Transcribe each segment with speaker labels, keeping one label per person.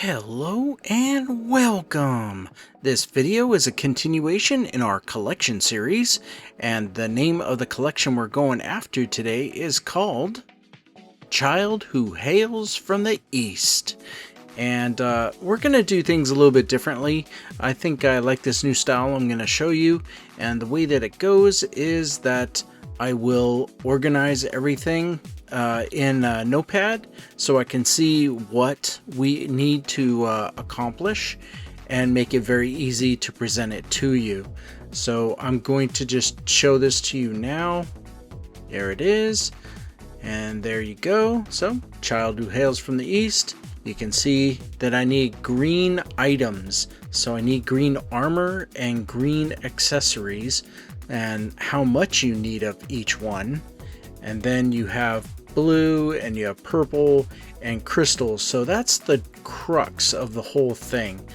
Speaker 1: Hello and welcome! This video is a continuation in our collection series, and the name of the collection we're going after today is called Child Who Hails from the East. And we're going to do things a little bit differently. I think I like this new style I'm going to show you, and the way that it goes is that I will organize everything in Notepad so I can see what we need to accomplish and make it very easy to present it to you. So I'm going to just show this to you now. There it is. And there you go. So, Child Who Hails from the East. You can see that I need green items. So I need green armor and green accessories and how much you need of each one. And then you have blue and you have purple and crystals. So that's the crux of the whole thing.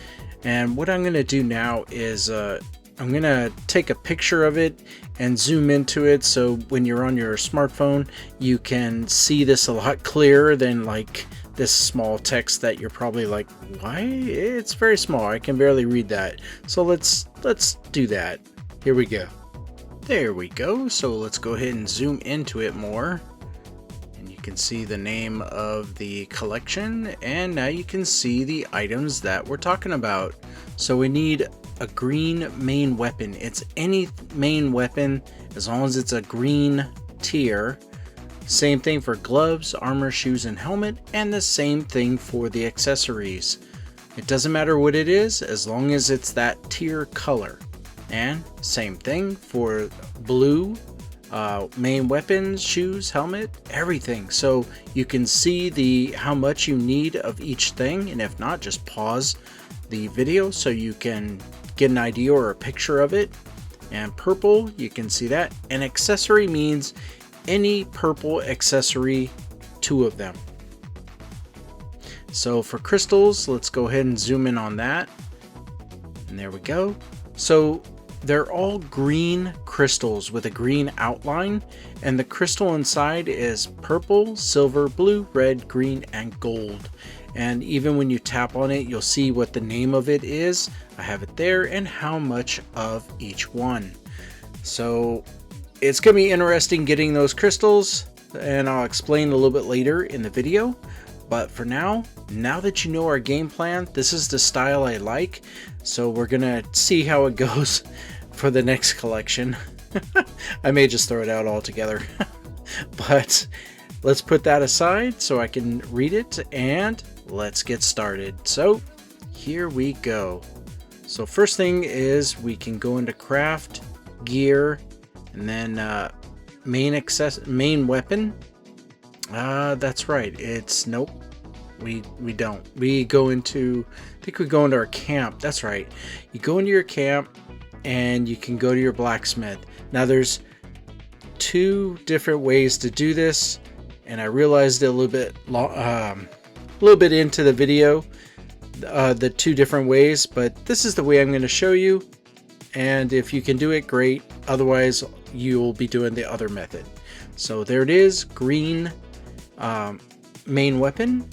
Speaker 1: And what I'm going to do now is I'm going to take a picture of it and zoom into it, so when you're on your smartphone you can see this a lot clearer than like this small text that you're probably like, why? It's very small, I can barely read that. So let's do that. Here we go. There we go. So let's go ahead and zoom into it more. And you can see the name of the collection, and now you can see the items that we're talking about. So we need a green main weapon. It's any main weapon as long as it's a green tier. Same thing for gloves, armor, shoes, and helmet, and the same thing for the accessories. It doesn't matter what it is as long as it's that tier color. And same thing for blue, main weapons, shoes, helmet, everything. So you can see how much you need of each thing, and if not, just pause the video so you can get an idea or a picture of it. And purple, you can see that. An accessory means any purple accessory, 2 of them. So for crystals, let's go ahead and zoom in on that. And there we go. So they're all green crystals with a green outline, and the crystal inside is purple, silver, blue, red, green, and gold. And even when you tap on it, you'll see what the name of it is. I have it there, and how much of each one. So it's going to be interesting getting those crystals, and I'll explain a little bit later in the video. But for now that you know our game plan, this is the style I like. So we're going to see how it goes for the next collection. I may just throw it out altogether. But let's put that aside so I can read it, and let's get started. So here we go. So first thing is we can go into craft, gear, and then main weapon. That's right. It's nope. We don't. We go into, I think we go into our camp. That's right. You go into your camp and you can go to your blacksmith. Now there's 2 different ways to do this, and I realized it a little bit into the video, the 2 different ways, but this is the way I'm going to show you. And if you can do it, great. Otherwise, you'll be doing the other method. So there it is, green main weapon.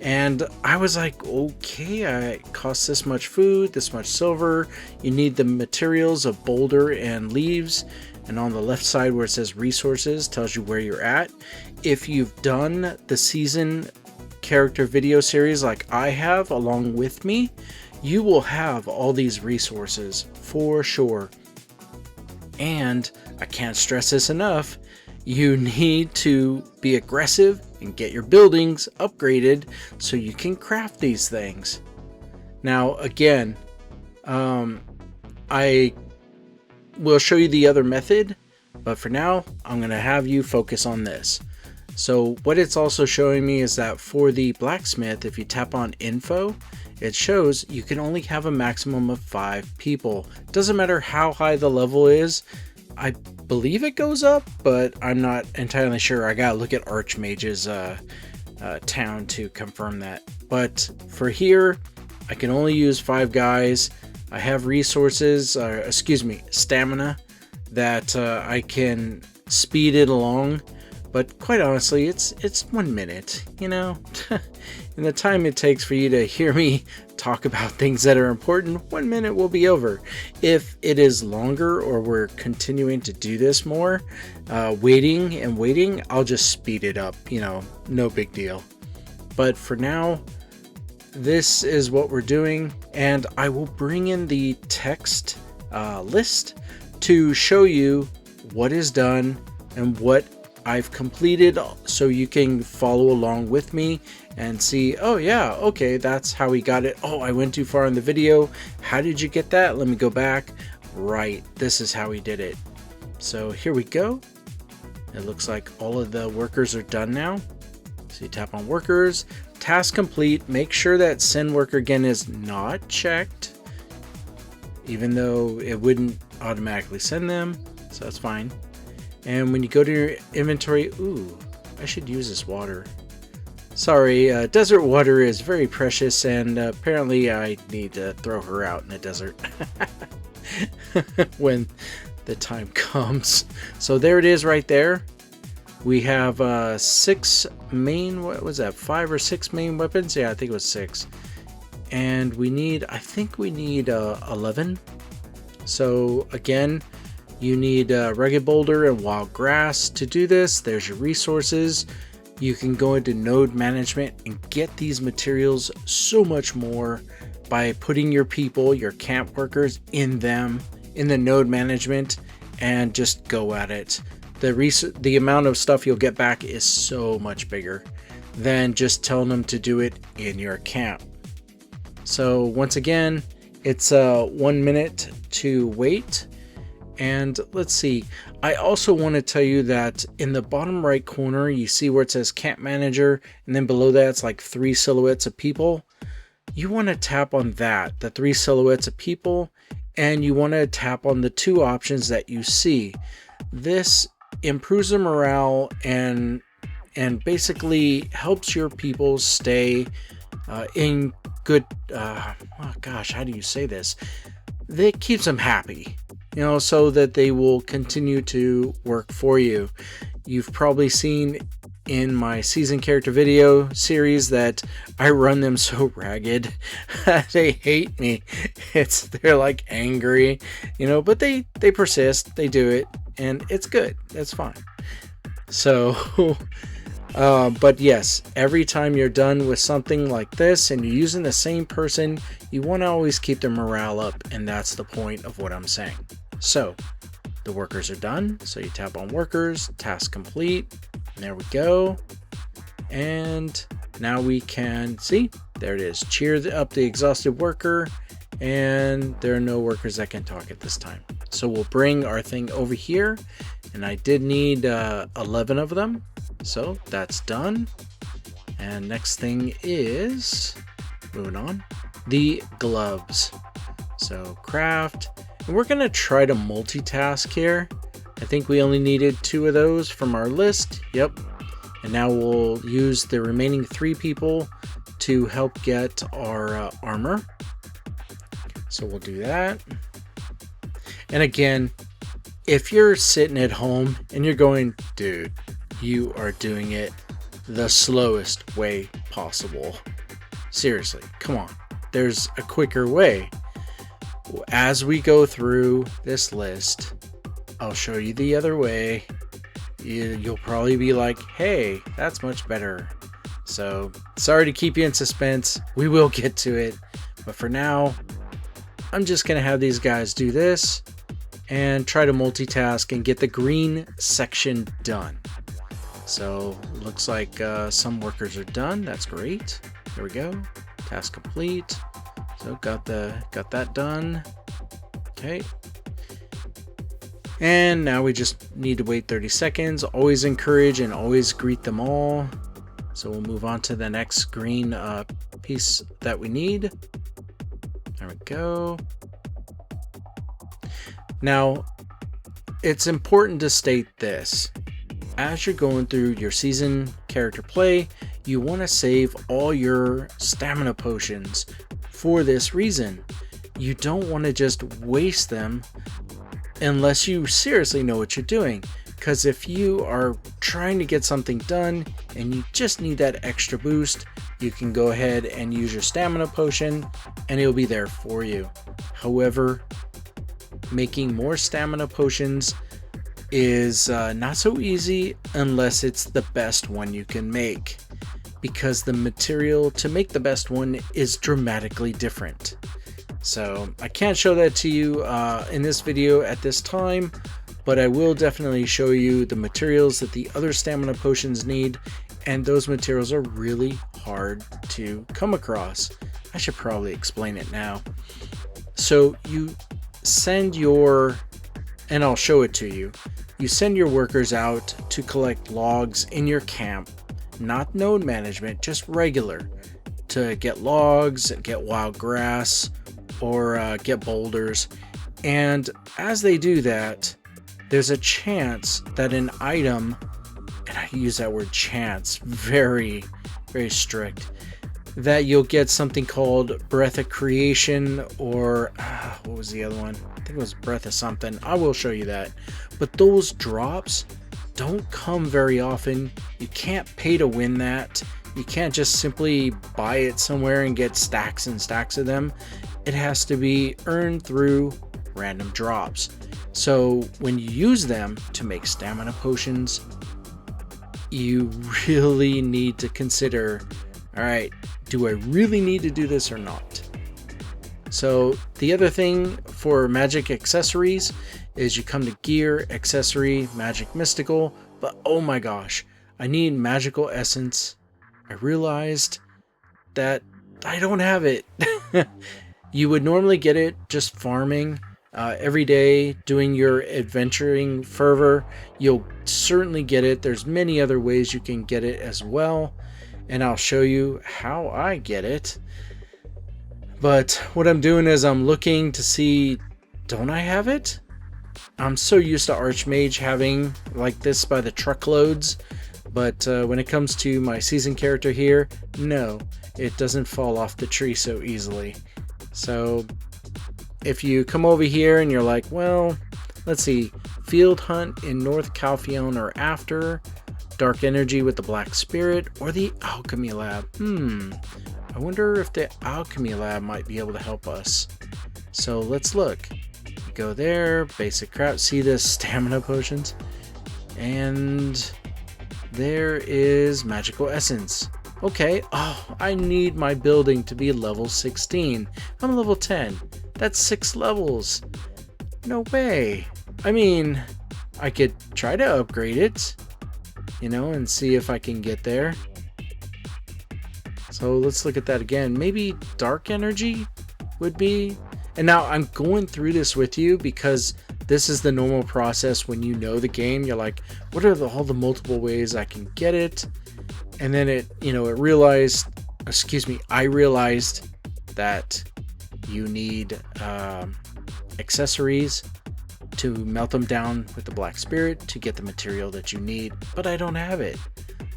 Speaker 1: And I was like, okay, it costs this much food, this much silver. You need the materials of boulder and leaves. And on the left side where it says resources, tells you where you're at. If you've done the season character video series like I have along with me, you will have all these resources for sure. And I can't stress this enough, you need to be aggressive and get your buildings upgraded so you can craft these things. Now again, I will show you the other method, but for now I'm going to have you focus on this. So what it's also showing me is that for the blacksmith, if you tap on info, it shows you can only have a maximum of 5 people. Doesn't matter how high the level is. I believe it goes up, but I'm not entirely sure. I gotta look at Archmage's town to confirm that. But for here, I can only use 5 guys. I have resources, stamina, that I can speed it along. But quite honestly, it's 1 minute, you know. in the time it takes for you to hear me talk about things that are important, 1 minute will be over. If it is longer or we're continuing to do this more, waiting, I'll just speed it up, no big deal. But for now, this is what we're doing, and I will bring in the text list to show you what is done and what I've completed, so you can follow along with me and see, oh yeah, okay, that's how he got it. Oh, I went too far in the video. How did you get that? Let me go back. Right, this is how he did it. So here we go. It looks like all of the workers are done now. So you tap on workers, task complete. Make sure that send worker again is not checked, even though it wouldn't automatically send them, so that's fine. And when you go to your inventory, ooh, I should use this water. Sorry, desert water is very precious, and apparently I need to throw her out in the desert when the time comes. So there it is right there. We have 6 main, what was that, 5 or 6 main weapons? Yeah, I think it was 6. And I think we need 11. So again, you need Rugged Boulder and Wild Grass to do this. There's your resources. You can go into node management and get these materials so much more by putting your people, your camp workers, in the node management, and just go at it. The amount of stuff you'll get back is so much bigger than just telling them to do it in your camp. So once again, it's 1 minute to wait. And let's see, I also want to tell you that in the bottom right corner, you see where it says Camp Manager, and then below that it's like 3 silhouettes of people. You want to tap on that, the 3 silhouettes of people, and you want to tap on the 2 options that you see. This improves the morale and basically helps your people stay in good, oh gosh, how do you say this? It keeps them happy, so that they will continue to work for you. You've probably seen in my season character video series that I run them so ragged. They hate me. They're like angry, but they persist, they do it, and it's good. That's fine. So but yes, every time you're done with something like this and you're using the same person, you want to always keep their morale up, and that's the point of what I'm saying. So the workers are done, so you tap on workers, task complete. There we go. And now we can see, there it is, cheer up the exhausted worker, and there are no workers that can talk at this time. So we'll bring our thing over here, and I did need 11 of them, so that's done. And next thing is, moving on, the gloves. So craft, and we're gonna try to multitask here. I think we only needed 2 of those from our list. Yep. And now we'll use the remaining 3 people to help get our armor. So we'll do that. And again, if you're sitting at home and you're going, dude, you are doing it the slowest way possible. Seriously, come on. There's a quicker way. As we go through this list, I'll show you the other way. You'll probably be like, hey, that's much better. So sorry to keep you in suspense. We will get to it. But for now, I'm just going to have these guys do this and try to multitask and get the green section done. So looks like some workers are done. That's great. There we go. Task complete. So got that done. Okay. And now we just need to wait 30 seconds. Always encourage and always greet them all. So we'll move on to the next green piece that we need. There we go. Now, it's important to state this. As you're going through your season character play, you want to save all your stamina potions for this reason. You don't want to just waste them unless you seriously know what you're doing. Because if you are trying to get something done and you just need that extra boost, you can go ahead and use your stamina potion and it'll be there for you. However, making more stamina potions is not so easy unless it's the best one you can make, because the material to make the best one is dramatically different. So I can't show that to you in this video at this time, but I will definitely show you the materials that the other stamina potions need, and those materials are really hard to come across. I should probably explain it now. So you send your, and I'll show it to you, you send your workers out to collect logs in your camp, not node management, just regular, to get logs, get wild grass, or get boulders. And as they do that, there's a chance that an item, and I use that word chance very, very strict, that you'll get something called Breath of Creation, or what was the other one? I think it was Breath of something. I will show you that. But those drops don't come very often. You can't pay to win that. You can't just simply buy it somewhere and get stacks and stacks of them. It has to be earned through random drops. So when you use them to make stamina potions, you really need to consider, all right, do I really need to do this or not? So the other thing for magic accessories is you come to gear, accessory, magic mystical, but oh my gosh, I need magical essence. I realized that I don't have it. You would normally get it just farming every day, doing your adventuring fervor. You'll certainly get it. There's many other ways you can get it as well, and I'll show you how I get it. But what I'm doing is I'm looking to see, don't I have it? I'm so used to Archmage having like this by the truckloads, but when it comes to my seasoned character here, no, it doesn't fall off the tree so easily. So if you come over here and you're like, well, let's see, Field Hunt in North Calpheon or after, Dark Energy with the Black Spirit, or the Alchemy Lab. I wonder if the Alchemy Lab might be able to help us. So let's look. Go there, basic crap, see the stamina potions, and there is magical essence. Okay, oh, I need my building to be level 16. I'm level 10. That's 6 levels. No way. I mean, I could try to upgrade it, you know, and see if I can get there. So let's look at that again. Maybe Dark Energy would be. And now I'm going through this with you because this is the normal process when you know the game. You're like, what are all the multiple ways I can get it? And then I realized that you need accessories to melt them down with the Black Spirit to get the material that you need, but I don't have it.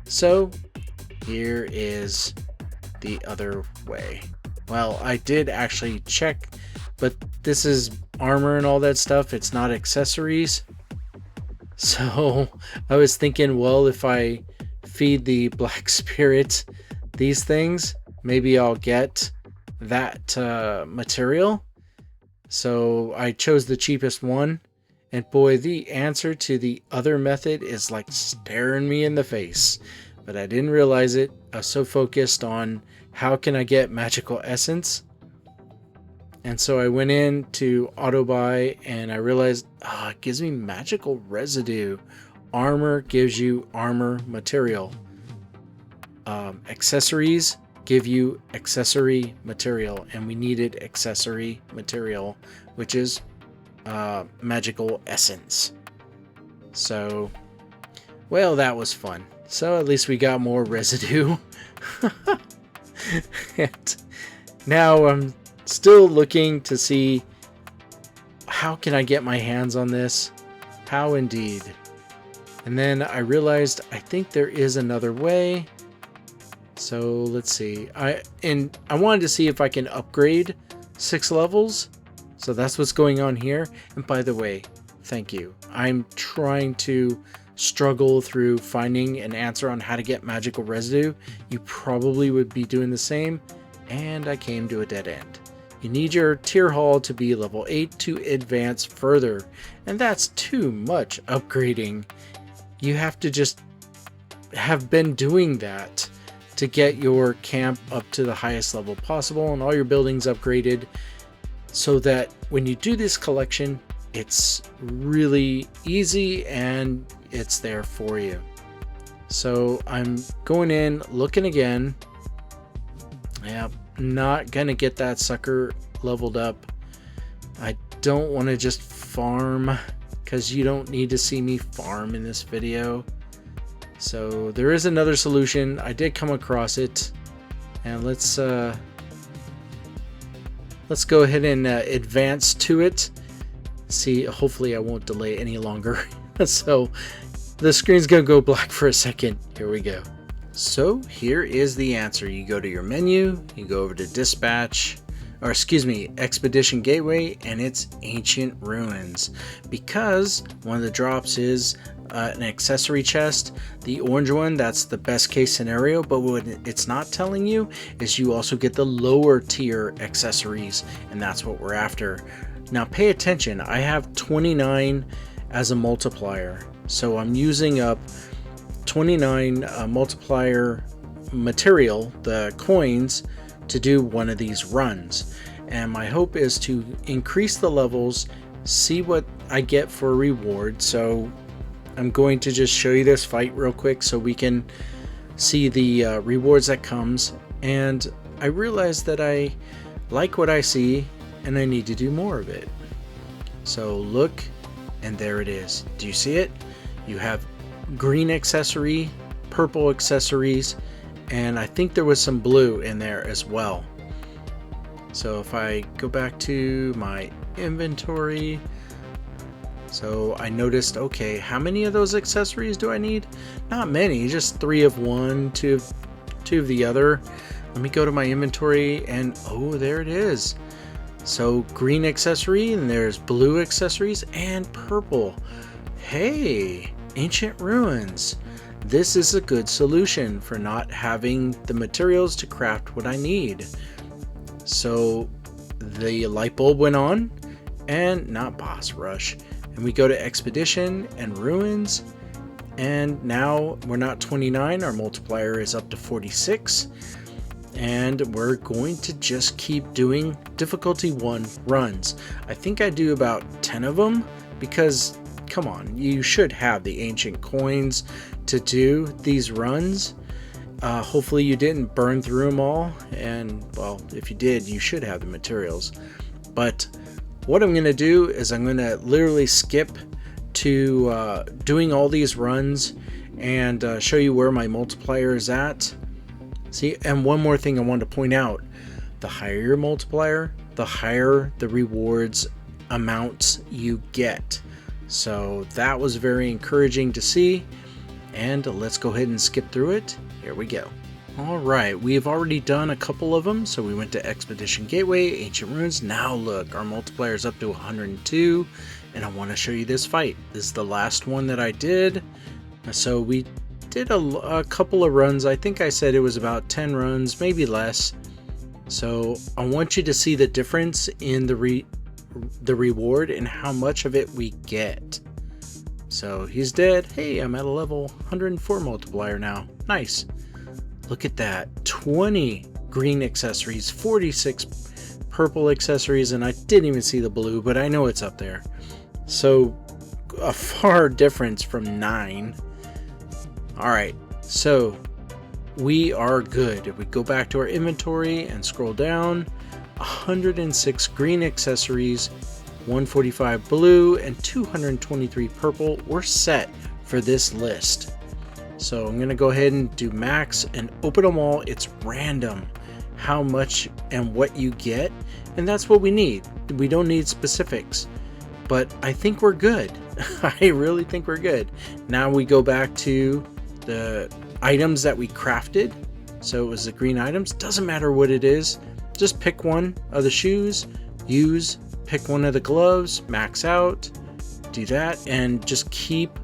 Speaker 1: So here is the other way. Well, I did actually check, but this is armor and all that stuff. It's not accessories. So I was thinking, well, if I feed the Black Spirit these things, maybe I'll get that material. So I chose the cheapest one, and boy, the answer to the other method is like staring me in the face, but I didn't realize it. I was so focused on how can I get magical essence, and so I went in to auto buy and I realized it gives me magical residue. Armor gives you armor material. Accessories give you accessory material, and we needed accessory material, which is magical essence. So, well, that was fun. So at least we got more residue. And now I'm still looking to see how can I get my hands on this. How indeed. And then I realized I think there is another way. So let's see. I wanted to see if I can upgrade 6 levels. So that's what's going on here. And by the way, thank you. I'm trying to struggle through finding an answer on how to get magical residue, you probably would be doing the same, and I came to a dead end. You need your tier hall to be level 8 to advance further, and that's too much upgrading. You have to just have been doing that to get your camp up to the highest level possible and all your buildings upgraded, so that when you do this collection, it's really easy and it's there for you. So I'm going in, looking again. Yeah, not gonna get that sucker leveled up. I don't want to just farm, because you don't need to see me farm in this video. So there is another solution. I did come across it, and let's go ahead and advance to it. See, hopefully I won't delay any longer. So the screen's gonna go black for a second. Here we go. So here is the answer. You go to your menu, you go over to dispatch, or excuse me, Expedition Gateway, and it's Ancient Ruins, because one of the drops is an accessory chest. The orange one, that's the best case scenario, but what it's not telling you is you also get the lower tier accessories, and that's what we're after. Now pay attention, I have 29 as a multiplier, so I'm using up 29 multiplier material, the coins, to do one of these runs. And my hope is to increase the levels, see what I get for a reward. So I'm going to just show you this fight real quick so we can see the rewards that comes. And I realize that I like what I see and I need to do more of it. So look, and there it is. Do you see it? You have green accessory, purple accessories, and I think there was some blue in there as well. So if I go back to my inventory, so I noticed, okay, how many of those accessories do I need? Not many, just 3 of one, two of the other. Let me go to my inventory, and oh, there it is. So green accessory, and there's blue accessories and purple. Hey, Ancient Ruins. This is a good solution for not having the materials to craft what I need. So the light bulb went on, and not boss rush. And we go to Expedition and Ruins, and now we're not 29, our multiplier is up to 46. And we're going to just keep doing difficulty 1 runs. I think I do about 10 of them, because come on, you should have the ancient coins to do these runs. Hopefully you didn't burn through them all, and well, if you did, you should have the materials. But what I'm going to do is I'm going to literally skip to doing all these runs and show you where my multiplier is at. See, and one more thing I wanted to point out, the higher your multiplier, the higher the rewards amounts you get. So that was very encouraging to see, and let's go ahead and skip through it. Here we go. Alright, we've already done a couple of them, so we went to Expedition Gateway, Ancient Ruins. Now look, our multiplier is up to 102, and I want to show you this fight. This is the last one that I did. So we did a couple of runs. I think I said it was about 10 runs, maybe less. So I want you to see the difference in the reward and how much of it we get. So he's dead. Hey, I'm at a level 104 multiplier now. Nice. Look at that. 20 green accessories, 46 purple accessories, and I didn't even see the blue, but I know it's up there. So a far difference from 9. Alright, so we are good. If we go back to our inventory and scroll down, 106 green accessories, 145 blue, and 223 purple. We're set for this list. So I'm going to go ahead and do max and open them all. It's random how much and what you get, and that's what we need. We don't need specifics, but I think we're good. I really think we're good. Now we go back to the items that we crafted. So it was the green items. Doesn't matter what it is. Just pick one of the shoes, pick one of the gloves, max out, do that, and just keep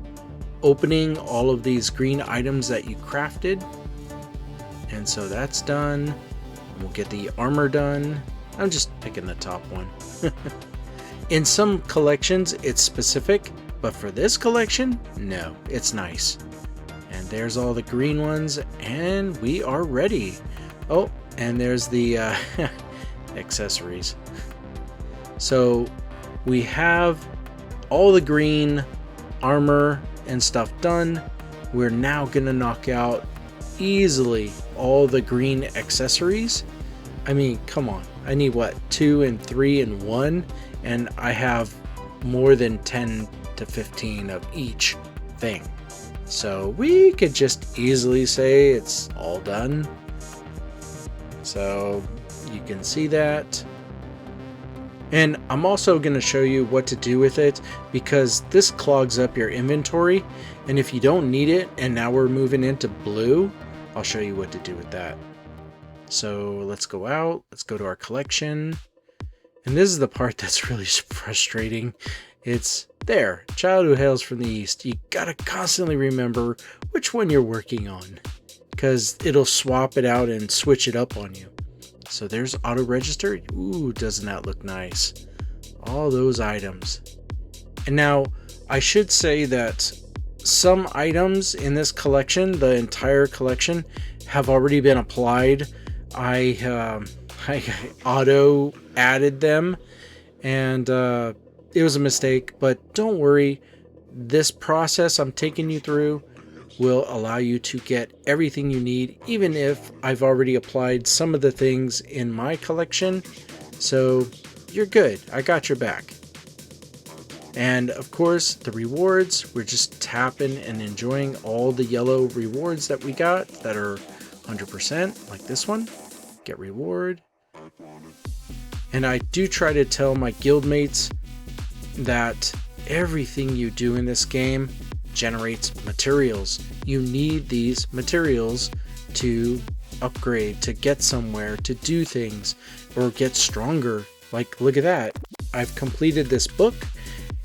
Speaker 1: opening all of these green items that you crafted. And so that's done. We'll get the armor done. I'm just picking the top one. In some collections, it's specific, but for this collection, no, it's nice. And there's all the green ones, and we are ready. Oh, and there's the accessories. So we have all the green armor and stuff done. We're now gonna knock out easily all the green accessories. I mean, come on. I need what, 2 and 3 and 1, and I have more than 10 to 15 of each thing. So we could just easily say it's all done. So you can see that. And I'm also going to show you what to do with it, because this clogs up your inventory, and if you don't need it, and now we're moving into blue, I'll show you what to do with that. So let's go out, let's go to our collection, and this is the part that's really frustrating. It's there, Child Who Hails from the East. You gotta constantly remember which one you're working on, because it'll swap it out and switch it up on you. So there's auto register. Ooh, doesn't that look nice? All those items. And now I should say that some items in this collection, the entire collection, have already been applied. I auto added them, and it was a mistake, but don't worry. This process I'm taking you through will allow you to get everything you need, even if I've already applied some of the things in my collection. So you're good. I got your back. And of course, the rewards, we're just tapping and enjoying all the yellow rewards that we got that are 100%, like this one. Get reward. And I do try to tell my guildmates that everything you do in this game generates materials. You need these materials to upgrade, to get somewhere, to do things, or get stronger. Like, look at that. I've completed this book,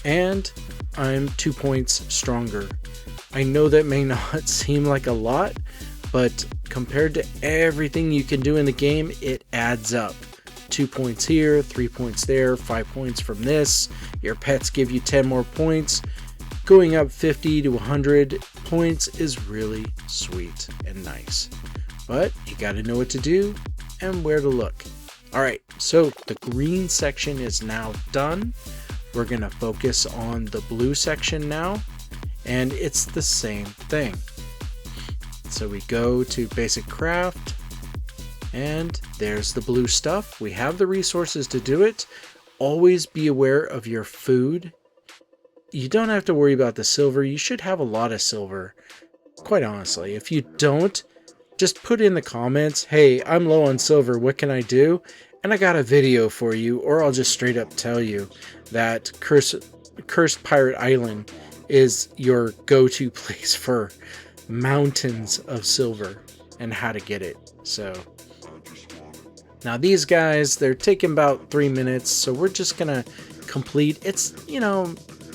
Speaker 1: and I'm 2 points stronger. I know that may not seem like a lot, but compared to everything you can do in the game, it adds up. 2 points here, 3 points there, 5 points from this. Your pets give you 10 more points. Going up 50 to 100 points is really sweet and nice. But you got to know what to do and where to look. Alright, so the green section is now done. We're going to focus on the blue section now, and it's the same thing. So we go to basic craft, and there's the blue stuff. We have the resources to do it. Always be aware of your food. You don't have to worry about the silver. You should have a lot of silver, quite honestly. If you don't, just put in the comments, hey, I'm low on silver, what can I do? And I got a video for you, or I'll just straight up tell you that Cursed Pirate Island is your go-to place for mountains of silver and how to get it. So now these guys, they're taking about 3 minutes, so we're just gonna complete. It's, you know,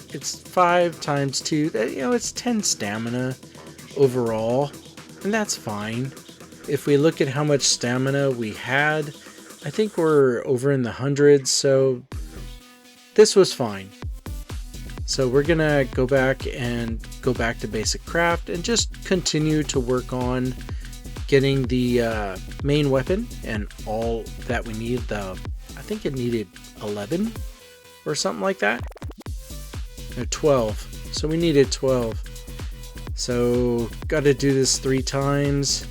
Speaker 1: it's 5 times 2, you know, it's 10 stamina overall, and that's fine. If we look at how much stamina we had, I think we're over in the hundreds, so this was fine. So we're gonna go back to basic craft and just continue to work on getting the main weapon and all that we need. I think it needed 11 or something like that. No, 12. So we needed 12. So got to do this 3 times.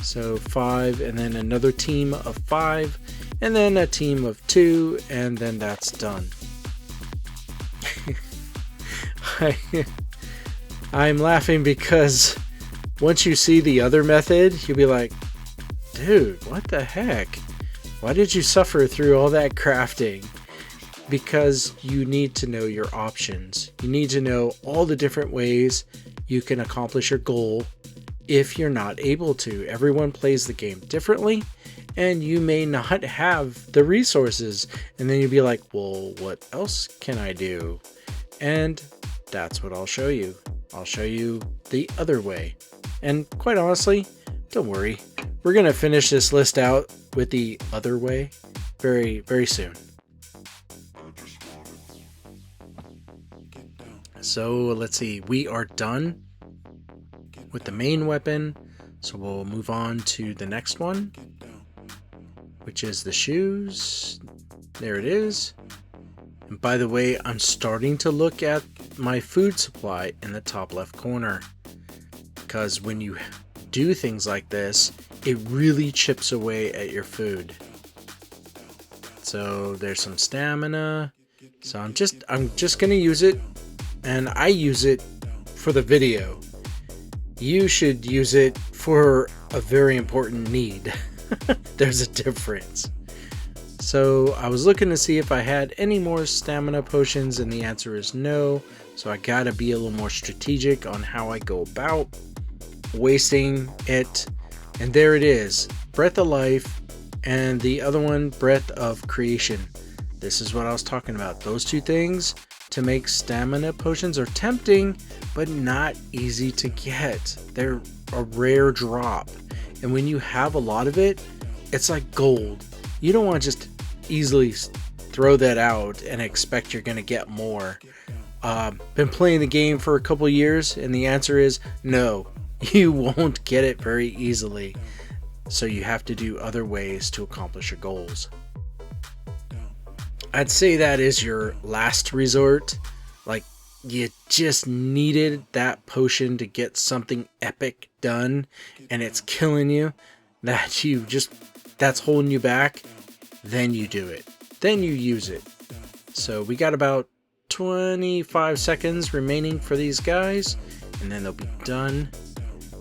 Speaker 1: So 5, and then another team of 5, and then a team of 2, and then that's done. I'm laughing because once you see the other method, you'll be like, dude, what the heck? Why did you suffer through all that crafting? Because you need to know your options. You need to know all the different ways you can accomplish your goal if you're not able to. Everyone plays the game differently, and you may not have the resources. And then you'll be like, well, what else can I do? And that's what I'll show you. I'll show you the other way. And quite honestly, don't worry. We're going to finish this list out with the other way very, very soon. So let's see. We are done with the main weapon. So we'll move on to the next one, which is the shoes. There it is. And by the way, I'm starting to look at my food supply in the top left corner, because when you do things like this, it really chips away at your food. So there's some stamina. So I'm just gonna use it, and I use it for the video. You should use it for a very important need. There's a difference. So I was looking to see if I had any more stamina potions, and the answer is no. So I gotta be a little more strategic on how I go about wasting it. And there it is, Breath of Life, and the other one, Breath of Creation. This is what I was talking about. Those two things to make stamina potions are tempting, but not easy to get. They're a rare drop. And when you have a lot of it, it's like gold. You don't want to just easily throw that out and expect you're going to get more. Been playing the game for a couple years, and the answer is no. You won't get it very easily. So you have to do other ways to accomplish your goals. I'd say that is your last resort. Like, you just needed that potion to get something epic done, and it's killing you, that's holding you back. Then you do it. Then you use it. So we got about 25 seconds remaining for these guys, and then they'll be done.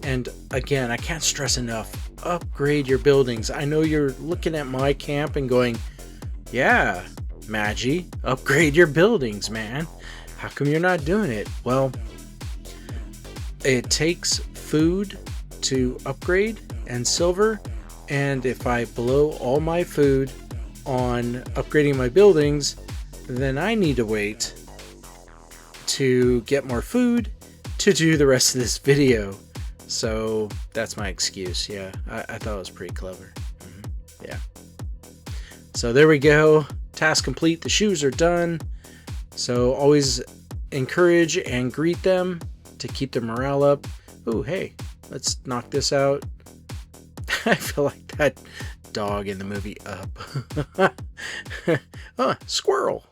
Speaker 1: And again, I can't stress enough, upgrade your buildings. I know you're looking at my camp and going, yeah, Magi, upgrade your buildings, man. How come you're not doing it? Well, it takes food to upgrade and silver, and if I blow all my food on upgrading my buildings, then I need to wait to get more food to do the rest of this video. So that's my excuse. Yeah, I thought it was pretty clever. Yeah. So there we go. Task complete. The shoes are done. So always encourage and greet them to keep their morale up. Oh, hey, let's knock this out. I feel like that dog in the movie Up. Oh, squirrel.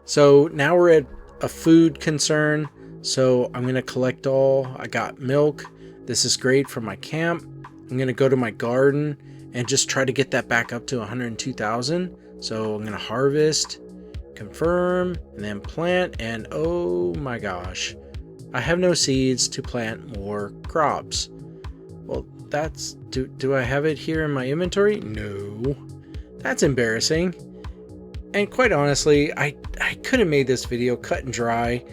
Speaker 1: So now we're at a food concern. So I'm going to collect all. I got milk. This is great for my camp. I'm going to go to my garden and just try to get that back up to 102,000. So I'm going to harvest, confirm, and then plant. And oh my gosh, I have no seeds to plant more crops. Well, that's, do I have it here in my inventory? No. That's embarrassing. And quite honestly, I could have made this video cut and dry,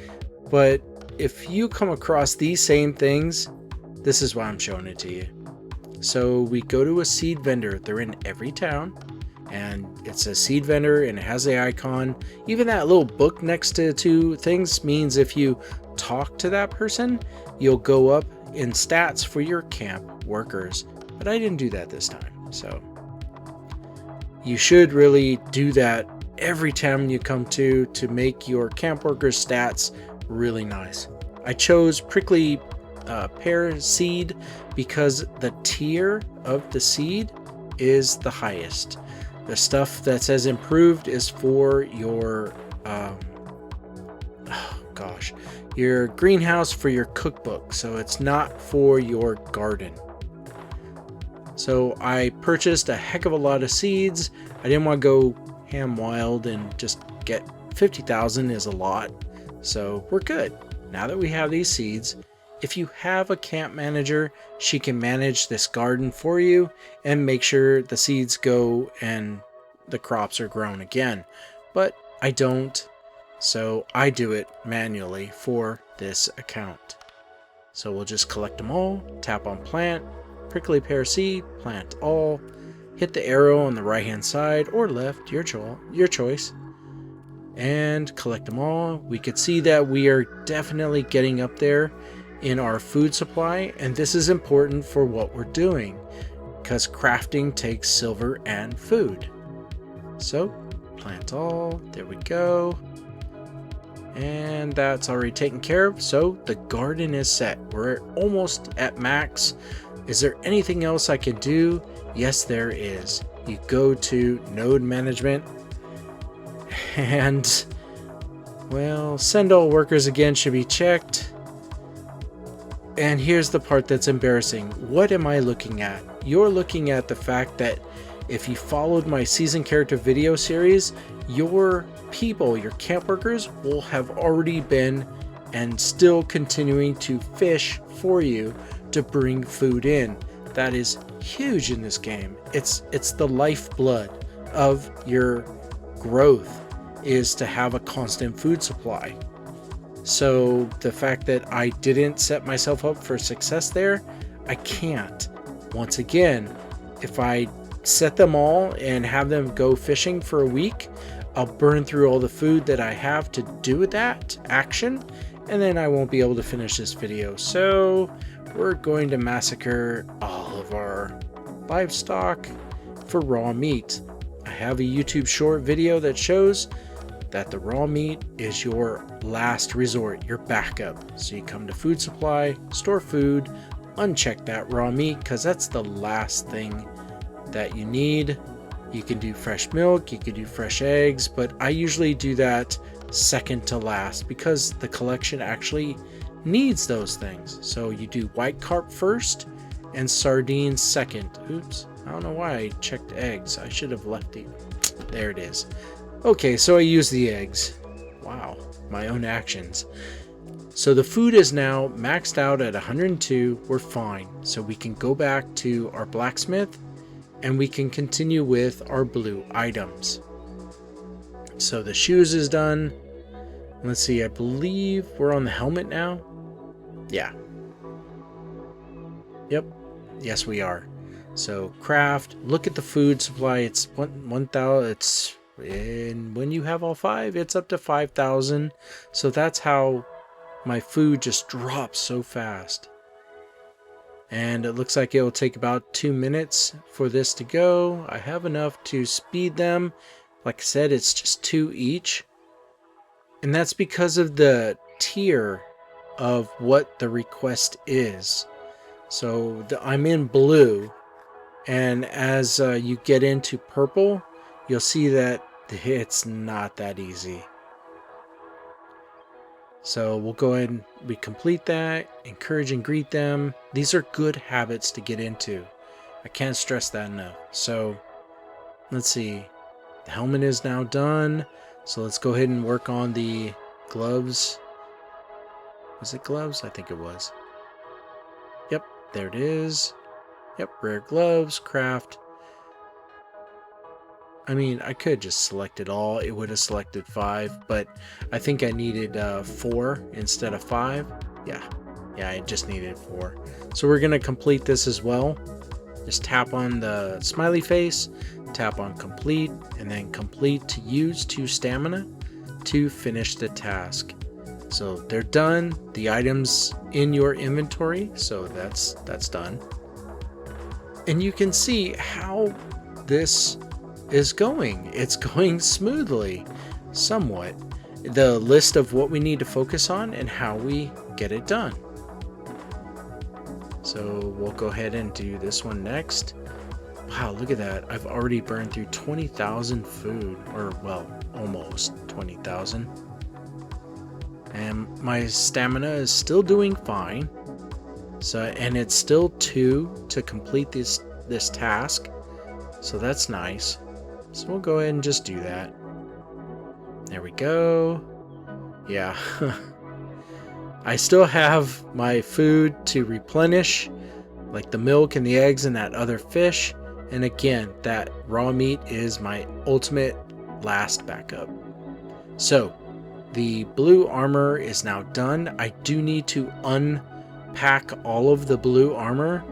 Speaker 1: but if you come across these same things, this is why I'm showing it to you. So we go to a seed vendor. They're in every town, and it's a seed vendor, and it has the icon. Even that little book next to two things means if you talk to that person, you'll go up in stats for your camp workers. But I didn't do that this time. So you should really do that every time you come to make your camp workers stats really nice. I chose prickly pear seed because the tier of the seed is the highest. The stuff that says improved is for your your greenhouse, for your cookbook, so it's not for your garden. So I purchased a heck of a lot of seeds. I didn't want to go ham wild and just get 50,000 is a lot. So we're good. Now that we have these seeds, if you have a camp manager, she can manage this garden for you and make sure the seeds go and the crops are grown again. But I don't, so I do it manually for this account. So we'll just collect them all, tap on plant, prickly pear seed, plant all, hit the arrow on the right hand side or left, your choice. and collect them all. We could see that we are definitely getting up there in our food supply, and this is important for what we're doing because crafting takes silver and food. So plant all, there we go, and that's already taken care of. So the garden is set. We're almost at max. Is there anything else I can do? Yes, there is. You go to node management and, well, send all workers again should be checked. And here's the part that's embarrassing. What am I looking at? You're looking at the fact that if you followed my season character video series, your people, your camp workers, will have already been and still continuing to fish for you to bring food in. That is huge in this game. It's the lifeblood of your growth, is to have a constant food supply. So the fact that I didn't set myself up for success there, I can't. Once again, if I set them all and have them go fishing for a week, I'll burn through all the food that I have to do that action, and then I won't be able to finish this video. So we're going to massacre all of our livestock for raw meat. I have a YouTube short video that shows that the raw meat is your last resort, your backup. So you come to food supply, store food, uncheck that raw meat because that's the last thing that you need. You can do fresh milk, you can do fresh eggs, but I usually do that second to last because the collection actually needs those things. So you do white carp first and sardines second. Oops, I don't know why I checked eggs. I should have left it. There it is. Okay, so I use the eggs. Wow, my own actions. So the food is now maxed out at 102. We're fine. So we can go back to our blacksmith and we can continue with our blue items. So the shoes is done. Let's see, I believe we're on the helmet now. Yeah. Yep. Yes, we are. So craft, look at the food supply. It's 1,000. It's, and when you have all 5, it's up to 5,000. So that's how my food just drops so fast. And it looks like it will take about 2 minutes for this to go. I have enough to speed them. Like I said, it's just 2 each. And that's because of the tier of what the request is. So I'm in blue. And as you get into purple, you'll see that it's not that easy. So we'll go ahead and we complete that, encourage and greet them. These are good habits to get into. I can't stress that enough. So let's see. The helmet is now done. So let's go ahead and work on the gloves. Was it gloves? I think it was. Yep, there it is. Yep, rare gloves, craft. I mean, I could just select it all. It would have selected 5, but I think I needed 4 instead of 5. Yeah, I just needed 4. So we're going to complete this as well. Just tap on the smiley face, tap on complete, and then complete to use 2 stamina to finish the task. So they're done. The items in your inventory, so that's done. And you can see how this is going. It's going smoothly, somewhat. The list of what we need to focus on and how we get it done. So we'll go ahead and do this one next. Wow, look at that. I've already burned through 20,000 food, or well, almost 20,000. And my stamina is still doing fine. So, and it's still 2 to complete this task. So that's nice. So we'll go ahead and just do that. There we go. Yeah. I still have my food to replenish, like the milk and the eggs and that other fish. And again, that raw meat is my ultimate last backup. So the blue armor is now done. I do need to unpack all of the blue armor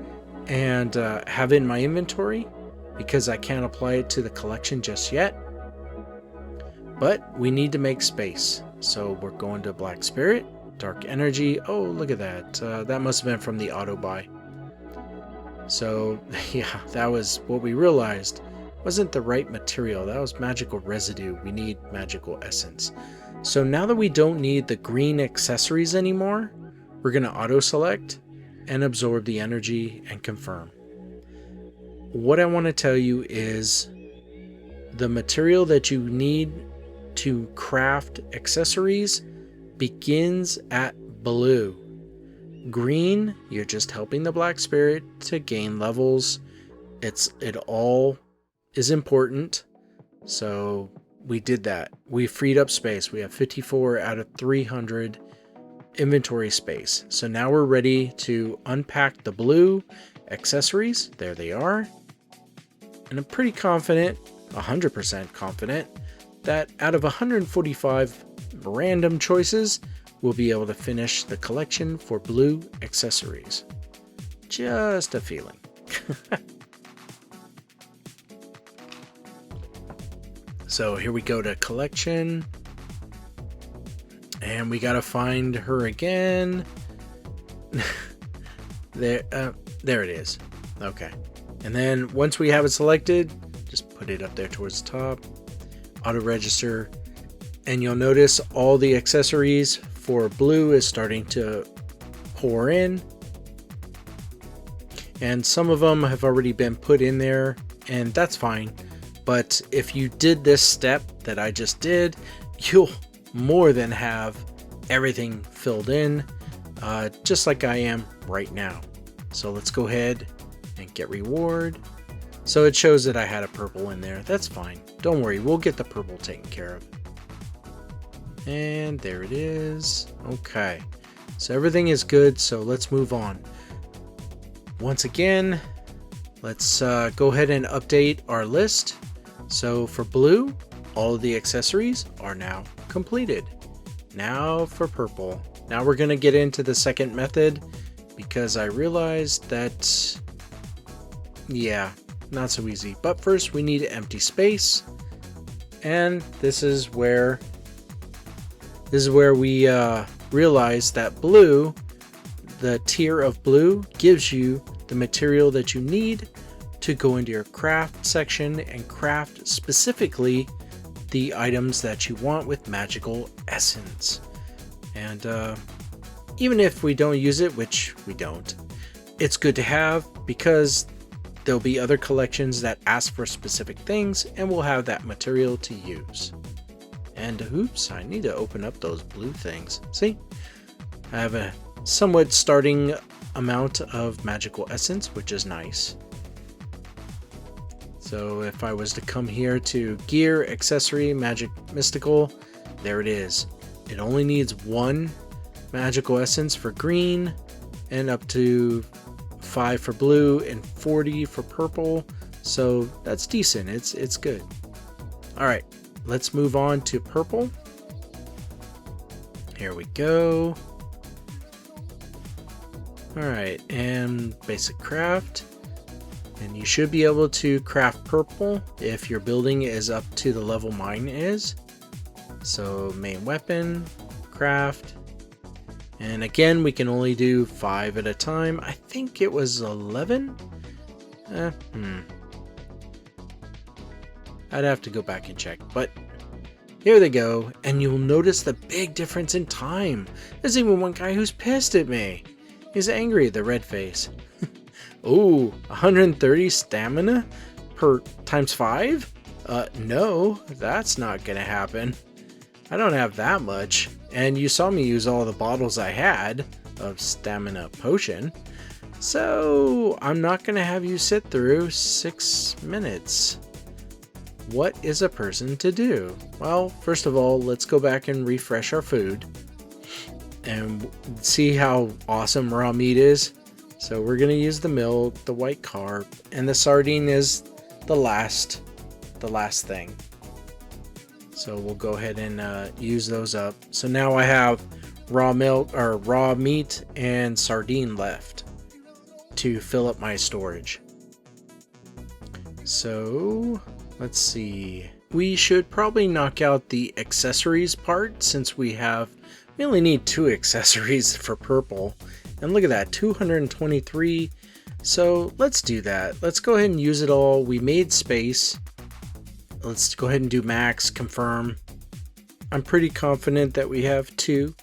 Speaker 1: and have it in my inventory, because I can't apply it to the collection just yet. But we need to make space. So we're going to Black Spirit, Dark Energy. Oh, look at that. That must have been from the auto buy. So yeah, that was what we realized. Wasn't the right material. That was magical residue. We need magical essence. So now that we don't need the green accessories anymore, we're going to auto select and absorb the energy and confirm. What I want to tell you is the material that you need to craft accessories begins at blue. Green, you're just helping the Black Spirit to gain levels. It all is important. So we did that. We freed up space. We have 54 out of 300 inventory space. So now we're ready to unpack the blue accessories. There they are. And I'm pretty confident, 100% confident, that out of 145 random choices, we'll be able to finish the collection for blue accessories. Just a feeling. So here we go to collection. And we gotta find her again. There it is. Okay. And then once we have it selected, just put it up there towards the top. Auto register. And you'll notice all the accessories for blue is starting to pour in. And some of them have already been put in there, and that's fine. But if you did this step that I just did, you'll more than have everything filled in, just like I am right now. So let's go ahead and get reward. So it shows that I had a purple in there. That's fine. Don't worry, we'll get the purple taken care of. And there it is. Okay, so everything is good, so let's move on. Once again, let's go ahead and update our list. So for blue, all of the accessories are now completed. Now for purple. Now we're going to get into the second method because I realized that, yeah, not so easy. But first we need empty space. And this is where we realize that blue, the tier of blue, gives you the material that you need to go into your craft section and craft specifically the items that you want with magical essence. And even if we don't use it, which we don't, it's good to have because there'll be other collections that ask for specific things and we'll have that material to use. And oops, I need to open up those blue things. See, I have a somewhat starting amount of magical essence, which is nice. So if I was to come here to gear, accessory, magic, mystical, there it is. It only needs 1 magical essence for green and up to 5 for blue and 40 for purple. So that's decent. It's good. All right, let's move on to purple. Here we go. All right, and basic craft. And you should be able to craft purple if your building is up to the level mine is. So main weapon, craft. And again, we can only do 5 at a time. I think it was 11. I'd have to go back and check, but here they go. And you'll notice the big difference in time. There's even one guy who's pissed at me. He's angry at the red face. Ooh, 130 stamina per times 5? No, that's not gonna happen. I don't have that much. And you saw me use all the bottles I had of stamina potion. So I'm not gonna have you sit through 6 minutes. What is a person to do? Well, first of all, let's go back and refresh our food and see how awesome raw meat is. So we're going to use the milk, the white carp, and the sardine is the last thing. So we'll go ahead and use those up. So now I have raw milk or raw meat and sardine left to fill up my storage. So let's see. We should probably knock out the accessories part since we only need 2 accessories for purple. And look at that, 223. So let's do that. Let's go ahead and use it all. We made space. Let's go ahead and do max, confirm. I'm pretty confident that we have 2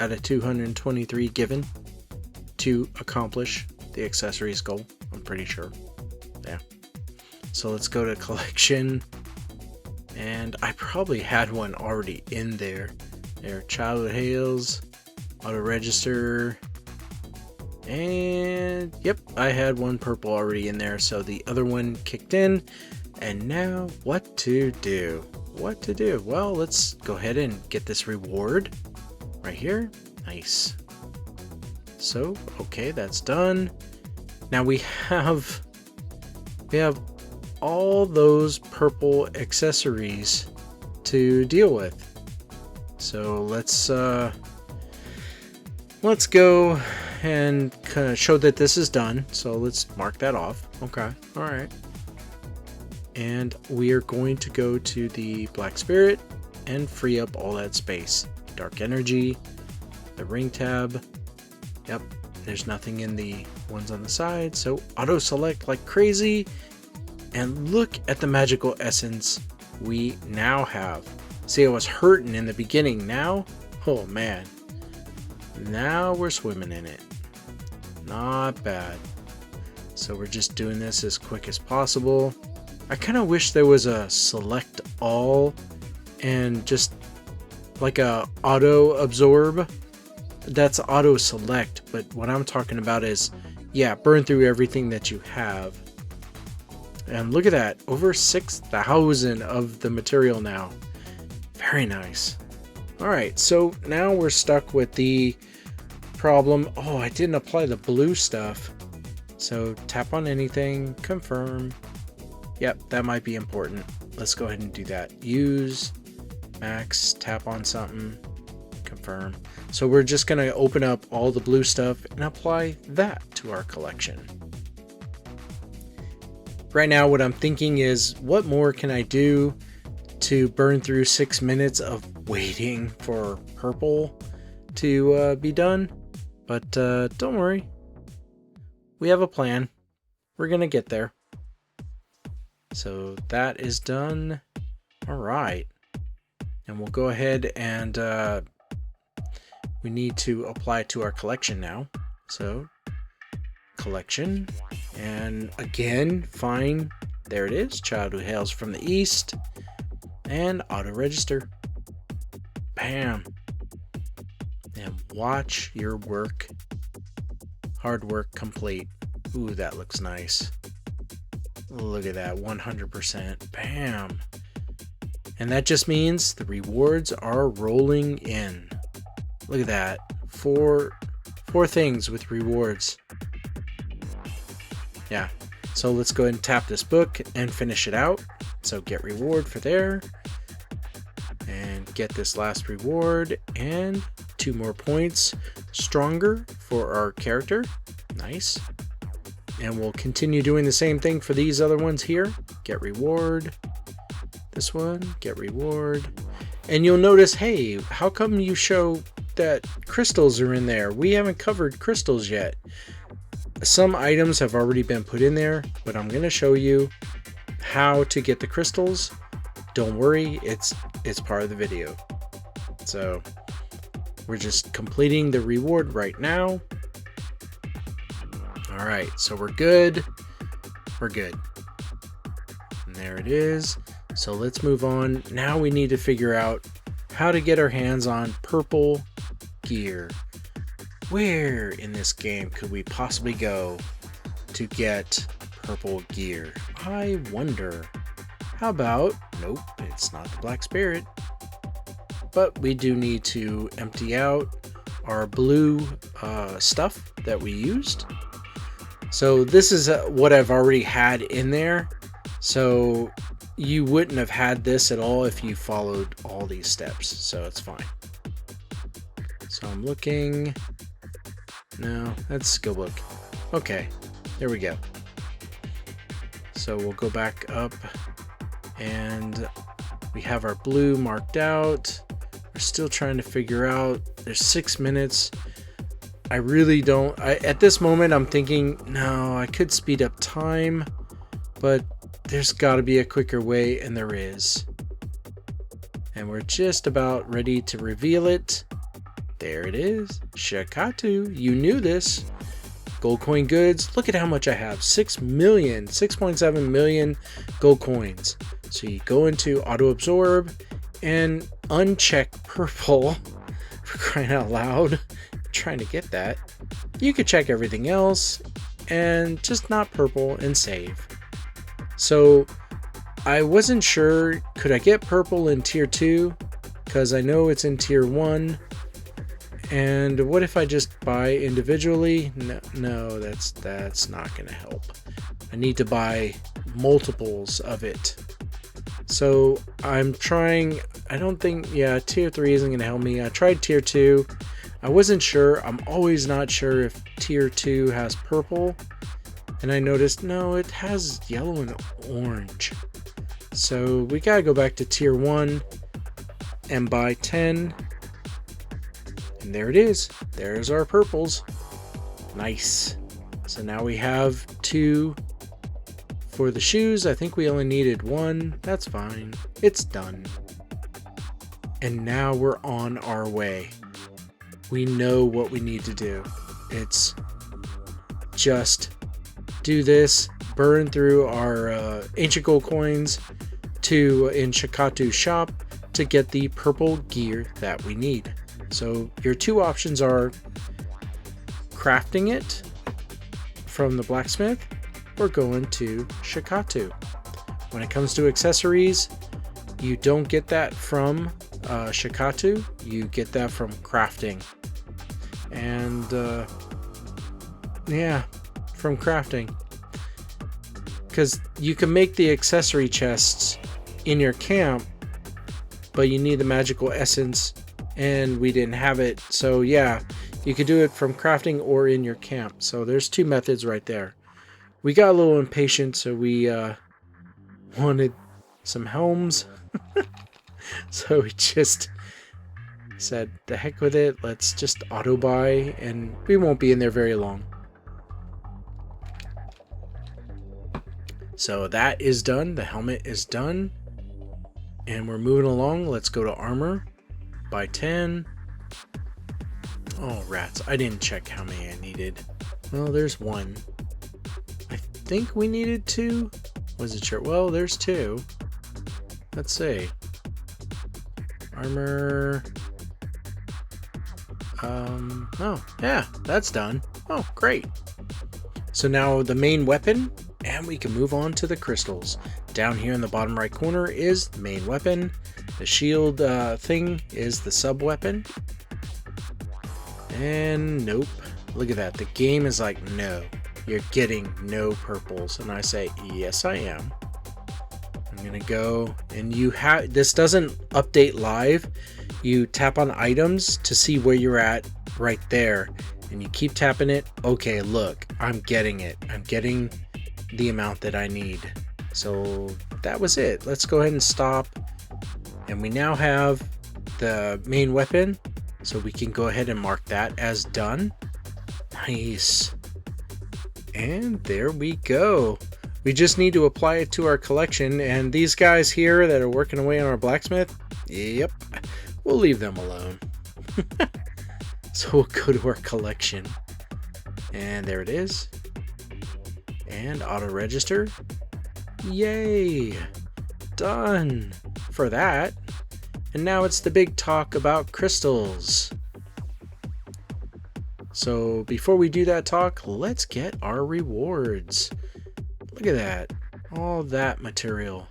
Speaker 1: out of 223 given to accomplish the accessories goal. I'm pretty sure. Yeah. So let's go to collection. And I probably had one already in there. There, childhood hails, auto register. And yep, I had one purple already in there. So the other one kicked in. And now what to do? What to do? Well, let's go ahead and get this reward right here. Nice. So, okay, that's done. Now we have all those purple accessories to deal with. So let's go and kind of show that this is done. So let's mark that off. Okay, all right. And we are going to go to the Black Spirit and free up all that space. Dark Energy, the ring tab. Yep, there's nothing in the ones on the side. So auto select like crazy. And look at the magical essence we now have. See, I was hurting in the beginning. Now, oh man, now we're swimming in it. Not bad. So we're just doing this as quick as possible. I kind of wish there was a select all and just like a auto absorb. That's auto select, but what I'm talking about is, yeah, burn through everything that you have. And look at that, over 6,000 of the material now. Very nice. All right, so now we're stuck with the problem. Oh, I didn't apply the blue stuff. So tap on anything, confirm. Yep, that might be important. Let's go ahead and do that. Use, max, tap on something, confirm. So we're just gonna open up all the blue stuff and apply that to our collection. Right now, what I'm thinking is, what more can I do to burn through 6 minutes of waiting for purple to be done? But don't worry. We have a plan. We're going to get there. So that is done. All right. And we'll go ahead and we need to apply to our collection now. So collection, and again, fine, there it is, child who hails from the east, and auto register. Bam. And watch your work, hard work complete. Ooh, that looks nice. Look at that, 100%. Bam. And that just means the rewards are rolling in. Look at that, four things with rewards. Yeah, so let's go ahead and tap this book and finish it out. So get reward for there, and get this last reward, and 2 more points stronger for our character. Nice. And we'll continue doing the same thing for these other ones here. Get reward. This one, get reward. And you'll notice, hey, how come you show that crystals are in there? We haven't covered crystals yet. Some items have already been put in there, but I'm going to show you how to get the crystals. Don't worry, it's part of the video. So we're just completing the reward right now. All right, so we're good. We're good. And there it is. So let's move on. Now we need to figure out how to get our hands on purple gear. Where in this game could we possibly go to get purple gear? I wonder. How about, nope, it's not the Black Spirit. But we do need to empty out our blue stuff that we used. So this is what I've already had in there. So you wouldn't have had this at all if you followed all these steps. So it's fine. So I'm looking. No, that's skill book. Okay, there we go. So we'll go back up and We have our blue marked out. We're still trying to figure out. There's 6 minutes. I really don't. At this moment, I'm thinking, no, I could speed up time, but there's got to be a quicker way, and there is. And we're just about ready to reveal it. There it is. Shakatu. You knew this. Gold coin goods. Look at how much I have. 6.7 million gold coins. So you go into auto absorb and uncheck purple. For crying out loud. I'm trying to get that. You could check everything else and just not purple and save. So I wasn't sure, could I get purple in tier 2? Because I know it's in tier 1. And what if I just buy individually? No, that's not going to help. I need to buy multiples of it. So I'm trying, I don't think, yeah, tier 3 isn't going to help me. I tried tier 2. I wasn't sure. I'm always not sure if tier 2 has purple. And I noticed, no, it has yellow and orange. So we gotta go back to tier 1 and buy 10. And there it is. There's our purples. Nice. So now we have 2 for the shoes. I think we only needed 1. That's fine. It's done. And now we're on our way. We know what we need to do. It's just do this, burn through our ancient gold coins in Shakatu's shop to get the purple gear that we need. So your 2 options are crafting it from the blacksmith or going to Shakatu. When it comes to accessories, you don't get that from Shakatu, you get that from crafting. And yeah, from crafting. Because you can make the accessory chests in your camp, but you need the magical essence, and we didn't have it. So yeah, you could do it from crafting or in your camp. So there's 2 methods right there. We got a little impatient, so we wanted some helms. So we just said, the heck with it, let's just auto buy, and we won't be in there very long. So that is done. The helmet is done. And we're moving along. Let's go to armor. Buy 10. Oh, rats. I didn't check how many I needed. Well, there's 1. I think we needed 2. Wasn't sure. Well, there's 2. Let's see. Armor. Oh, yeah, that's done. Oh, great. So now the main weapon, and we can move on to the crystals. Down here in the bottom right corner is the main weapon. The shield thing is the sub weapon. And nope. Look at that. The game is like, no, you're getting no purples. And I say, yes, I am. I'm gonna go, and you have, this doesn't update live. You tap on items to see where you're at right there, and you keep tapping it. Okay, look, I'm getting it. I'm getting the amount that I need. So that was it. Let's go ahead and stop. And we now have the main weapon, so we can go ahead and mark that as done. Nice. And there we go. We just need to apply it to our collection, and these guys here that are working away on our blacksmith, yep, we'll leave them alone. So we'll go to our collection, and there it is, and auto register. Yay, done for that. And now it's the big talk about crystals. So before we do that talk, let's get our rewards. Look at that, all that material.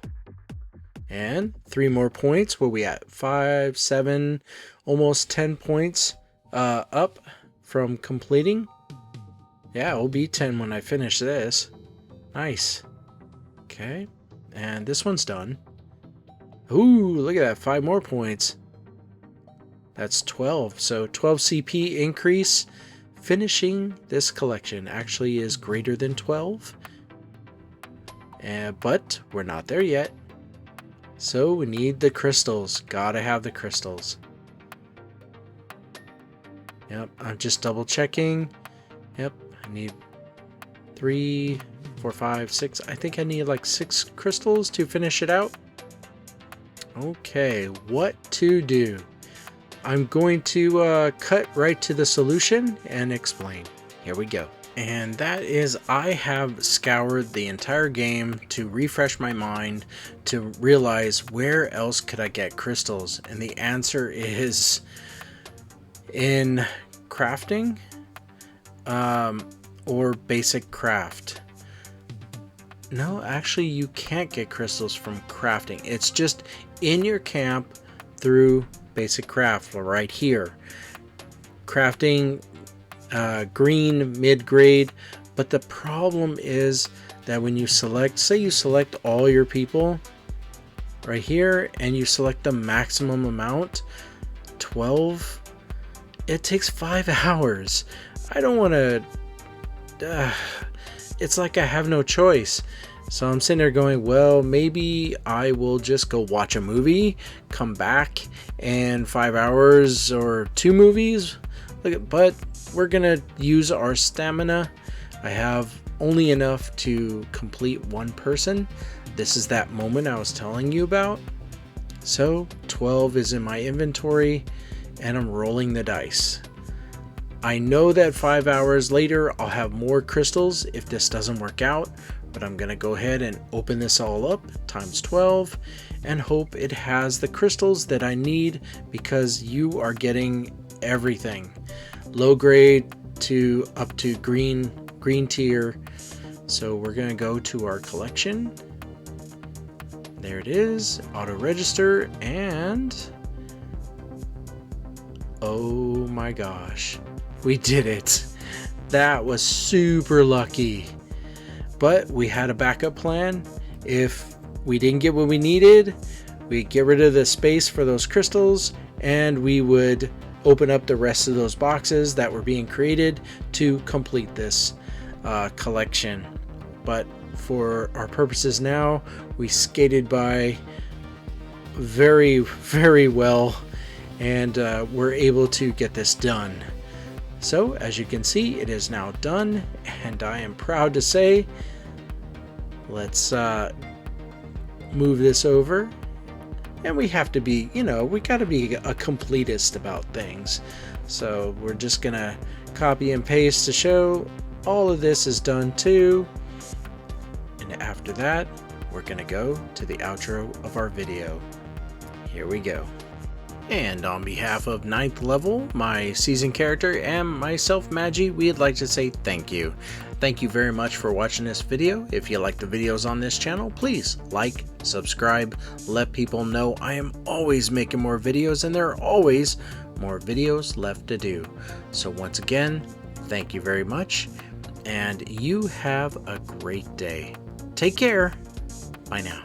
Speaker 1: And 3 more points. Where we at? 5, 7, almost 10 points up from completing. Yeah, it'll be 10 when I finish this. Nice. Okay, and this one's done. Ooh, look at that, 5 more points. That's 12. So 12 CP increase. Finishing this collection actually is greater than 12. But we're not there yet. So we need the crystals. Gotta have the crystals. Yep, I'm just double checking. Yep, I need 3, 4, 5, 6. I think I need like 6 crystals to finish it out. Okay, what to do? I'm going to cut right to the solution and explain. Here we go. And that is, I have scoured the entire game to refresh my mind to realize where else could I get crystals, and the answer is in crafting or basic craft. No, actually you can't get crystals from crafting. It's just in your camp through basic craft right here. Crafting green mid-grade, but the problem is that when you select, say you select all your people right here and you select the maximum amount, 12, it takes 5 hours. I don't want to it's like I have no choice. So I'm sitting there going, well, maybe I will just go watch a movie, come back, and 5 hours or 2 movies. But we're gonna use our stamina. I have only enough to complete 1 person. This is that moment I was telling you about. So 12 is in my inventory and I'm rolling the dice. I know that 5 hours later I'll have more crystals if this doesn't work out, but I'm gonna go ahead and open this all up times 12 and hope it has the crystals that I need, because you are getting everything, low grade to up to green tier. So we're gonna go to our collection. There it is, auto register, and oh my gosh, we did it. That was super lucky. But we had a backup plan. If we didn't get what we needed, we'd get rid of the space for those crystals and we would open up the rest of those boxes that were being created to complete this collection. But for our purposes now, we skated by very, very well, and we're able to get this done. So as you can see, it is now done, and I am proud to say, let's move this over. And we have to be, we got to be a completist about things. So we're just gonna copy and paste to show all of this is done too. And after that, we're gonna go to the outro of our video. Here we go. And on behalf of 9th level, my season character, and myself, Magi, we'd like to say thank you. Thank you very much for watching this video. If you like the videos on this channel, please like, subscribe, let people know I am always making more videos, and there are always more videos left to do. So once again, thank you very much, and you have a great day. Take care. Bye now.